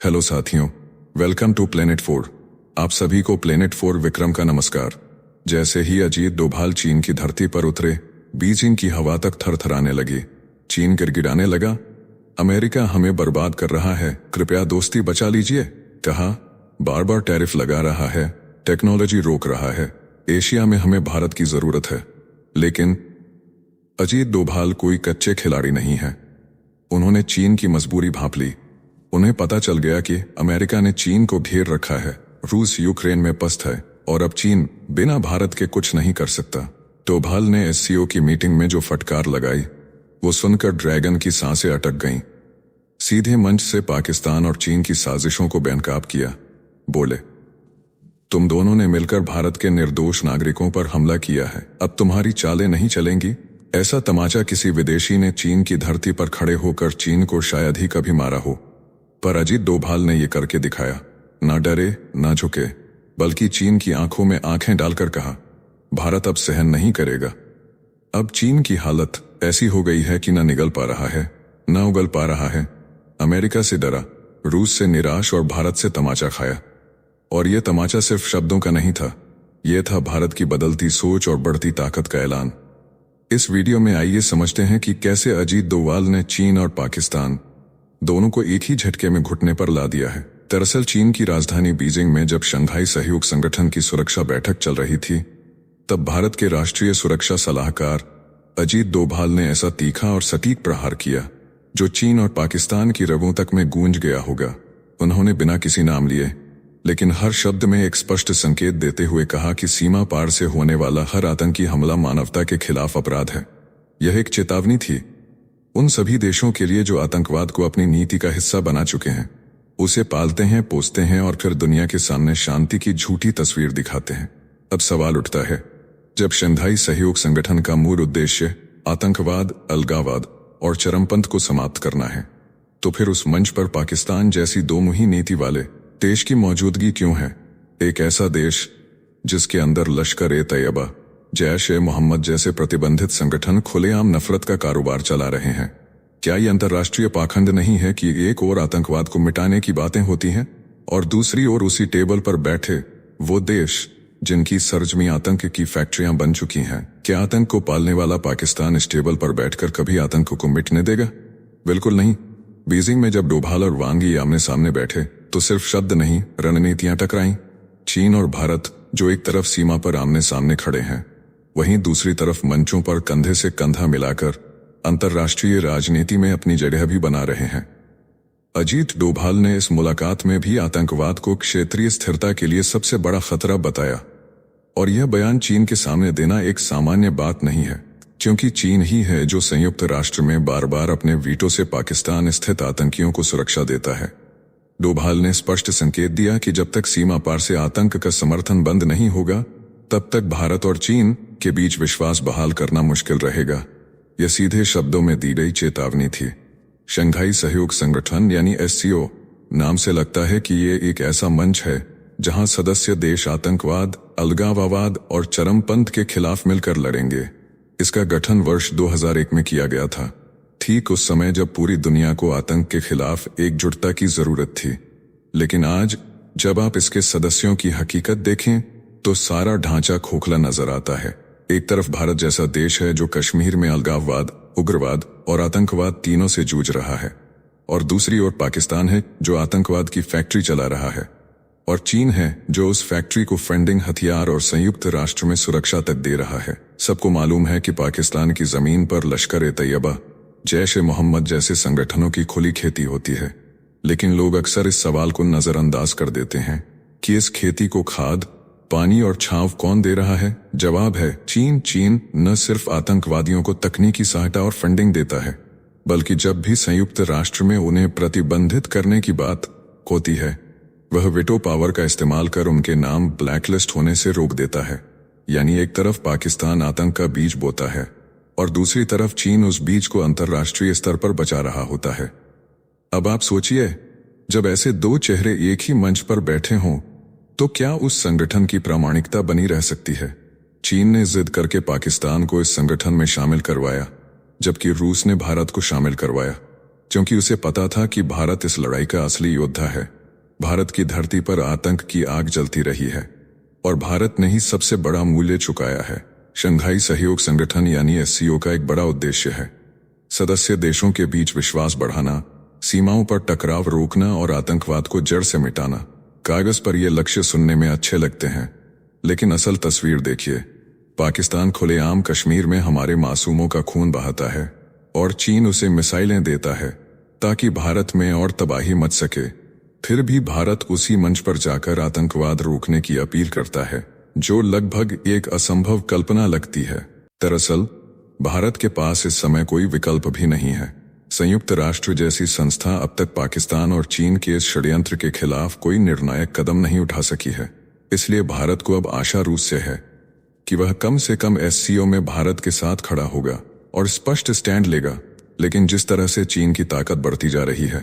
Hello साथियों, welcome to planet 4। आप सभी को प्लेनेट 4 विक्रम का नमस्कार। जैसे ही अजीत डोभाल चीन की धरती पर उतरे, बीजिंग की हवा तक थरथराने लगी। चीन गिड़गिड़ाने लगा, अमेरिका हमें बर्बाद कर रहा है, कृपया दोस्ती बचा लीजिए। कहा, बार बार टैरिफ लगा रहा है, टेक्नोलॉजी रोक रहा है, एशिया में हमें भारत की जरूरत है। लेकिन अजीत डोभाल कोई कच्चे खिलाड़ी नहीं है। उन्होंने चीन की मजबूरी भांप ली। उन्हें पता चल गया कि अमेरिका ने चीन को घेर रखा है, रूस यूक्रेन में पस्त है और अब चीन बिना भारत के कुछ नहीं कर सकता। डोभाल ने एससीओ की मीटिंग में जो फटकार लगाई, वो सुनकर ड्रैगन की सांसें अटक गईं। सीधे मंच से पाकिस्तान और चीन की साजिशों को बेनकाब किया। बोले, तुम दोनों ने मिलकर भारत के निर्दोष नागरिकों पर हमला किया है, अब तुम्हारी चालें नहीं चलेंगी। ऐसा तमाचा किसी विदेशी ने चीन की धरती पर खड़े होकर चीन को शायद ही कभी मारा हो, पर अजीत डोभाल ने ये करके दिखाया। ना डरे ना झुके, बल्कि चीन की आंखों में आंखें डालकर कहा, भारत अब सहन नहीं करेगा। अब चीन की हालत ऐसी हो गई है कि न निगल पा रहा है, न उगल पा रहा है। अमेरिका से डरा, रूस से निराश और भारत से तमाचा खाया। और यह तमाचा सिर्फ शब्दों का नहीं था, यह था भारत की बदलती सोच और बढ़ती ताकत का ऐलान। इस वीडियो में आइए समझते हैं कि कैसे अजीत डोभाल ने चीन और पाकिस्तान दोनों को एक ही झटके में घुटने पर ला दिया है। दरअसल चीन की राजधानी बीजिंग में जब शंघाई सहयोग संगठन की सुरक्षा बैठक चल रही थी, तब भारत के राष्ट्रीय सुरक्षा सलाहकार अजीत डोभाल ने ऐसा तीखा और सटीक प्रहार किया जो चीन और पाकिस्तान की रगों तक में गूंज गया होगा। उन्होंने बिना किसी नाम लिए, लेकिन हर शब्द में एक स्पष्ट संकेत देते हुए कहा कि सीमा पार से होने वाला हर आतंकी हमला मानवता के खिलाफ अपराध है। यह एक चेतावनी थी उन सभी देशों के लिए जो आतंकवाद को अपनी नीति का हिस्सा बना चुके हैं, उसे पालते हैं, पोसते हैं और फिर दुनिया के सामने शांति की झूठी तस्वीर दिखाते हैं। अब सवाल उठता है, जब शंघाई सहयोग संगठन का मूल उद्देश्य आतंकवाद, अलगाववाद और चरमपंथ को समाप्त करना है, तो फिर उस मंच पर पाकिस्तान जैसी दोमुही नीति वाले देश की मौजूदगी क्यों है? एक ऐसा देश जिसके अंदर लश्कर-ए-तैयबा, जैश-ए-मोहम्मद जैसे प्रतिबंधित संगठन खुलेआम नफरत का कारोबार चला रहे हैं। क्या ये अंतर्राष्ट्रीय पाखंड नहीं है कि एक ओर आतंकवाद को मिटाने की बातें होती हैं और दूसरी ओर उसी टेबल पर बैठे वो देश जिनकी सरजमी आतंक की फैक्ट्रियां बन चुकी हैं? क्या आतंक को पालने वाला पाकिस्तान इस टेबल पर बैठकर कभी आतंक को मिटने देगा? बिल्कुल नहीं। बीजिंग में जब डोभाल और वांग यी आमने सामने बैठे तो सिर्फ शब्द नहीं, रणनीतियां टकराईं। चीन और भारत जो एक तरफ सीमा पर आमने सामने खड़े हैं, वहीं दूसरी तरफ मंचों पर कंधे से कंधा मिलाकर अंतर्राष्ट्रीय राजनीति में अपनी जगह भी बना रहे हैं। अजीत डोभाल ने इस मुलाकात में भी आतंकवाद को क्षेत्रीय स्थिरता के लिए सबसे बड़ा खतरा बताया। और यह बयान चीन के सामने देना एक सामान्य बात नहीं है, क्योंकि चीन ही है जो संयुक्त राष्ट्र में बार बार अपने वीटो से पाकिस्तान स्थित आतंकियों को सुरक्षा देता है। डोभाल ने स्पष्ट संकेत दिया कि जब तक सीमा पार से आतंक का समर्थन बंद नहीं होगा, तब तक भारत और चीन के बीच विश्वास बहाल करना मुश्किल रहेगा। यह सीधे शब्दों में दी गई चेतावनी थी। शंघाई सहयोग संगठन यानी एससीओ नाम से लगता है कि ये एक ऐसा मंच है जहां सदस्य देश आतंकवाद, अलगाववाद और चरमपंथ के खिलाफ मिलकर लड़ेंगे। इसका गठन वर्ष 2001 में किया गया था, ठीक उस समय जब पूरी दुनिया को आतंक के खिलाफ एकजुटता की जरूरत थी। लेकिन आज जब आप इसके सदस्यों की हकीकत देखें तो सारा ढांचा खोखला नजर आता है। एक तरफ भारत जैसा देश है जो कश्मीर में अलगाववाद, उग्रवाद और आतंकवाद तीनों से जूझ रहा है, और दूसरी ओर पाकिस्तान है जो आतंकवाद की फैक्ट्री चला रहा है, और चीन है जो उस फैक्ट्री को फंडिंग, हथियार और संयुक्त राष्ट्र में सुरक्षा तक दे रहा है। सबको मालूम है कि पाकिस्तान की जमीन पर लश्कर-ए-तैयबा, जैश-ए-मोहम्मद जैसे संगठनों की खुली खेती होती है, लेकिन लोग अक्सर इस सवाल को नजरअंदाज कर देते हैं कि इस खेती को खाद, पानी और छांव कौन दे रहा है? जवाब है चीन। चीन न सिर्फ आतंकवादियों को तकनीकी सहायता और फंडिंग देता है, बल्कि जब भी संयुक्त राष्ट्र में उन्हें प्रतिबंधित करने की बात होती है, वह वीटो पावर का इस्तेमाल कर उनके नाम ब्लैकलिस्ट होने से रोक देता है। यानी एक तरफ पाकिस्तान आतंक का बीज बोता है और दूसरी तरफ चीन उस बीज को अंतर्राष्ट्रीय स्तर पर बचा रहा होता है। अब आप सोचिए, जब ऐसे दो चेहरे एक ही मंच पर बैठे हों तो क्या उस संगठन की प्रामाणिकता बनी रह सकती है? चीन ने जिद करके पाकिस्तान को इस संगठन में शामिल करवाया, जबकि रूस ने भारत को शामिल करवाया। क्योंकि उसे पता था कि भारत इस लड़ाई का असली योद्धा है। भारत की धरती पर आतंक की आग जलती रही है और भारत ने ही सबसे बड़ा मूल्य चुकाया है। शंघाई सहयोग संगठन यानी एससीओ का एक बड़ा उद्देश्य है सदस्य देशों के बीच विश्वास बढ़ाना, सीमाओं पर टकराव रोकना और आतंकवाद को जड़ से मिटाना। कागज पर ये लक्ष्य सुनने में अच्छे लगते हैं, लेकिन असल तस्वीर देखिए। पाकिस्तान खुलेआम कश्मीर में हमारे मासूमों का खून बहाता है और चीन उसे मिसाइलें देता है ताकि भारत में और तबाही मच सके। फिर भी भारत उसी मंच पर जाकर आतंकवाद रोकने की अपील करता है, जो लगभग एक असंभव कल्पना लगती है। दरअसल भारत के पास इस समय कोई विकल्प भी नहीं है। संयुक्त राष्ट्र जैसी संस्था अब तक पाकिस्तान और चीन के इस षड्यंत्र के खिलाफ कोई निर्णायक कदम नहीं उठा सकी है। इसलिए भारत को अब आशा रूस से है कि वह कम से कम एससीओ में भारत के साथ खड़ा होगा और स्पष्ट स्टैंड लेगा। लेकिन जिस तरह से चीन की ताकत बढ़ती जा रही है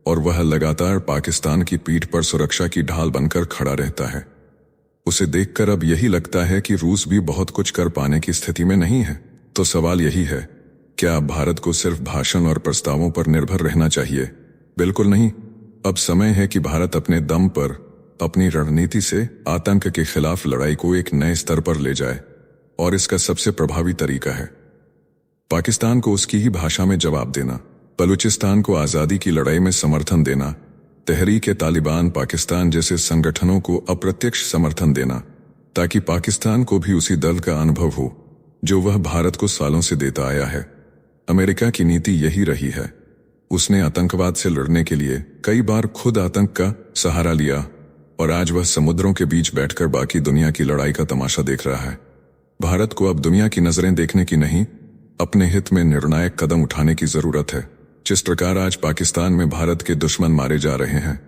और वह लगातार पाकिस्तान की पीठ पर सुरक्षा की ढाल बनकर खड़ा रहता है, उसे देखकर अब यही लगता है कि रूस भी बहुत कुछ कर पाने की स्थिति में नहीं है। तो सवाल यही है, क्या अब भारत को सिर्फ भाषण और प्रस्तावों पर निर्भर रहना चाहिए? बिल्कुल नहीं। अब समय है कि भारत अपने दम पर अपनी रणनीति से आतंक के खिलाफ लड़ाई को एक नए स्तर पर ले जाए, और इसका सबसे प्रभावी तरीका है पाकिस्तान को उसकी ही भाषा में जवाब देना, बलूचिस्तान को आजादी की लड़ाई में समर्थन देना, तहरीक-ए-तालिबान पाकिस्तान जैसे संगठनों को अप्रत्यक्ष समर्थन देना, ताकि पाकिस्तान को भी उसी दल का अनुभव हो जो वह भारत को सालों से देता आया है। अमेरिका की नीति यही रही है। उसने आतंकवाद से लड़ने के लिए कई बार खुद आतंक का सहारा लिया और आज वह समुद्रों के बीच बैठकर बाकी दुनिया की लड़ाई का तमाशा देख रहा है। भारत को अब दुनिया की नजरें देखने की नहीं, अपने हित में निर्णायक कदम उठाने की जरूरत है। जिस प्रकार आज पाकिस्तान में भारत के दुश्मन मारे जा रहे हैं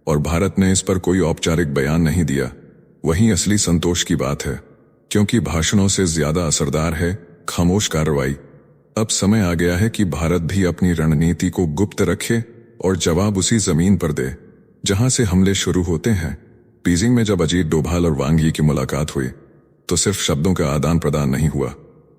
और भारत ने इस पर कोई औपचारिक बयान नहीं दिया, वही असली संतोष की बात है, क्योंकि भाषणों से ज्यादा असरदार है खामोश कार्रवाई। अब समय आ गया है कि भारत भी अपनी रणनीति को गुप्त रखे और जवाब उसी जमीन पर दे जहां से हमले शुरू होते हैं। बीजिंग में जब अजीत डोभाल और वांग यी की मुलाकात हुई तो सिर्फ शब्दों का आदान प्रदान नहीं हुआ,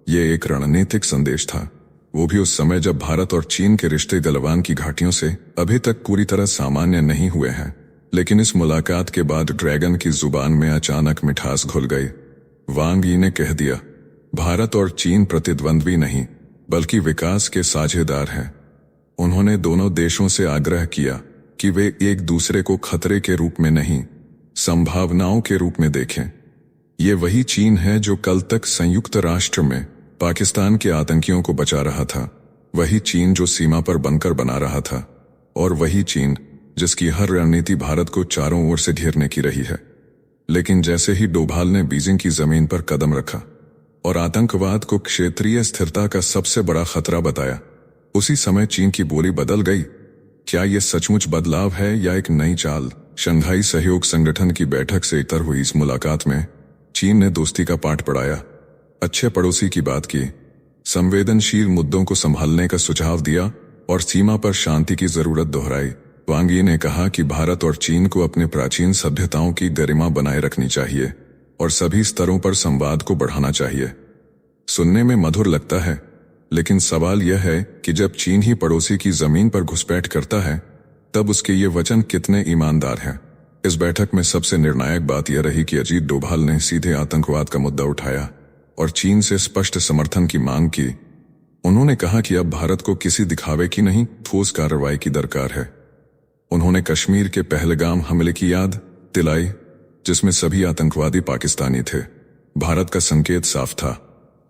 ये एक रणनीतिक संदेश था। वो भी उस समय जब भारत और चीन के रिश्ते गलवान की घाटियों से अभी तक पूरी तरह सामान्य नहीं हुए हैं। लेकिन इस मुलाकात के बाद ड्रैगन की जुबान में अचानक मिठास घुल गई। वांग यी ने कह दिया, भारत और चीन प्रतिद्वंद्वी नहीं बल्कि विकास के साझेदार हैं। उन्होंने दोनों देशों से आग्रह किया कि वे एक दूसरे को खतरे के रूप में नहीं, संभावनाओं के रूप में देखें। ये वही चीन है जो कल तक संयुक्त राष्ट्र में पाकिस्तान के आतंकियों को बचा रहा था, वही चीन जो सीमा पर बनकर बना रहा था, और वही चीन जिसकी हर रणनीति भारत को चारों ओर से घेरने की रही है। लेकिन जैसे ही डोभाल ने बीजिंग की जमीन पर कदम रखा और आतंकवाद को क्षेत्रीय स्थिरता का सबसे बड़ा खतरा बताया, उसी समय चीन की बोली बदल गई। क्या यह सचमुच बदलाव है या एक नई चाल? शंघाई सहयोग संगठन की बैठक से इतर हुई इस मुलाकात में चीन ने दोस्ती का पाठ पढ़ाया, अच्छे पड़ोसी की बात की, संवेदनशील मुद्दों को संभालने का सुझाव दिया और सीमा पर शांति की जरूरत दोहराई। वांग यी ने कहा कि भारत और चीन को अपने प्राचीन सभ्यताओं की गरिमा बनाए रखनी चाहिए और सभी स्तरों पर संवाद को बढ़ाना चाहिए। सुनने में मधुर लगता है, लेकिन सवाल यह है कि जब चीन ही पड़ोसी की जमीन पर घुसपैठ करता है, तब उसके ये वचन कितने ईमानदार हैं। इस बैठक में सबसे निर्णायक बात यह रही कि अजीत डोभाल ने सीधे आतंकवाद का मुद्दा उठाया और चीन से स्पष्ट समर्थन की मांग की। उन्होंने कहा कि अब भारत को किसी दिखावे की नहीं, ठोस कार्रवाई की दरकार है। उन्होंने कश्मीर के पहलगाम हमले की याद दिलाई, जिसमें सभी आतंकवादी पाकिस्तानी थे। भारत का संकेत साफ था,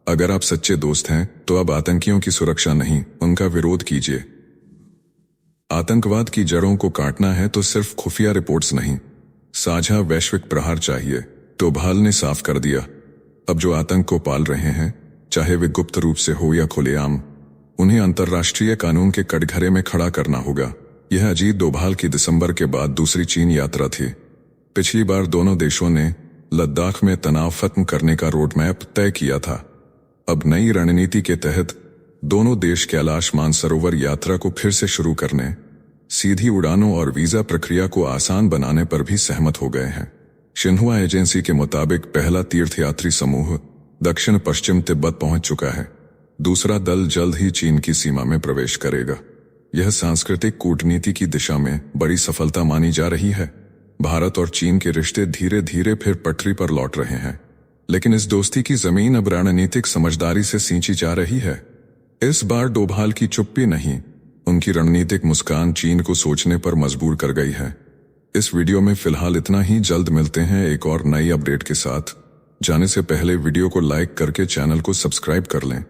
अगर आप सच्चे दोस्त हैं तो अब आतंकियों की सुरक्षा नहीं, उनका विरोध कीजिए। आतंकवाद की जड़ों को काटना है तो सिर्फ खुफिया रिपोर्ट्स नहीं, साझा वैश्विक प्रहार चाहिए। डोभाल ने साफ कर दिया, अब जो आतंक को पाल रहे हैं, चाहे वे गुप्त रूप से हो या खुलेआम, उन्हें अंतर्राष्ट्रीय कानून के कटघरे में खड़ा करना होगा। यह अजीत डोभाल की दिसंबर के बाद दूसरी चीन यात्रा थी। पिछली बार दोनों देशों ने लद्दाख में तनाव खत्म करने का रोडमैप तय किया था। अब नई रणनीति के तहत दोनों देश कैलाश मानसरोवर यात्रा को फिर से शुरू करने, सीधी उड़ानों और वीजा प्रक्रिया को आसान बनाने पर भी सहमत हो गए हैं। शिन्हुआ एजेंसी के मुताबिक पहला तीर्थयात्री समूह दक्षिण पश्चिम तिब्बत पहुंच चुका है। दूसरा दल जल्द ही चीन की सीमा में प्रवेश करेगा। यह सांस्कृतिक कूटनीति की दिशा में बड़ी सफलता मानी जा रही है। भारत और चीन के रिश्ते धीरे धीरे फिर पटरी पर लौट रहे हैं, लेकिन इस दोस्ती की जमीन अब रणनीतिक समझदारी से सींची जा रही है। इस बार डोभाल की चुप्पी नहीं, उनकी रणनीतिक मुस्कान चीन को सोचने पर मजबूर कर गई है। इस वीडियो में फिलहाल इतना ही। जल्द मिलते हैं एक और नई अपडेट के साथ। जाने से पहले वीडियो को लाइक करके चैनल को सब्सक्राइब कर लें।